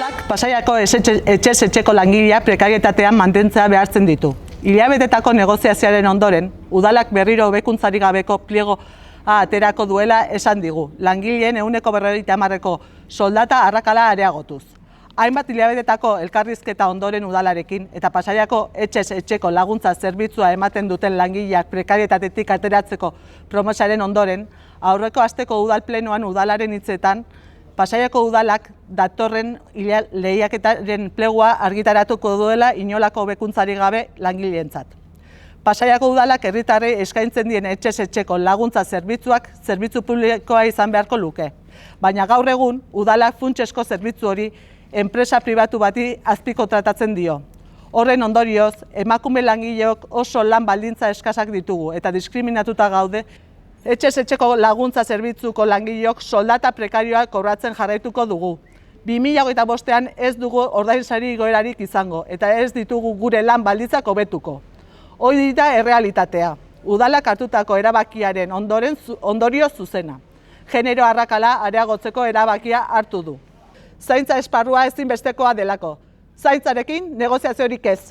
Udalak Pasaiako etxez etxeko langileak prekarietatean mantentzea behartzen ditu. Hilabetetako negoziazioaren ondoren, udalak berriro hobekuntzarik gabeko pliegoa aterako duela esan digu, langileen 150%ko soldata arrakala areagotuz. Hainbat hilabetetako elkarrizketa ondoren udalarekin eta Pasaiako etxez etxeko laguntza zerbitzua ematen duten langileak prekarietatetik ateratzeko promesaren ondoren, aurreko asteko udal plenoan udalaren hitzetan, Pasaiako udalak datorren lehiaketaren plegua argitaratuko duela inolako hobekuntzarik gabe langileentzat. Pasaiako udalak herritarrei eskaintzen dien etxez etxeko laguntza zerbitzuak zerbitzu publikoa izan beharko luke. Baina gaur egun, udalak funtsesko zerbitzu hori enpresa pribatu bati azpikontratatzen dio. Horren ondorioz, emakume langileok oso lan baldintza eskasak ditugu eta diskriminatuta gaude. Etxez etxeko laguntza zerbitzuko langileok soldata prekarioak kobratzen jarraituko dugu. 2025ean ez dugu ordainsari igoerarik izango eta ez ditugu gure lan baldintzak hobetuko. Hori da errealitatea. Udalak hartutako erabakiaren ondorio zuzena. Genero arrakala areagotzeko erabakia hartu du. Zaintza esparrua ezinbestekoa delako. Zaintzarekin negoziaziorik ez.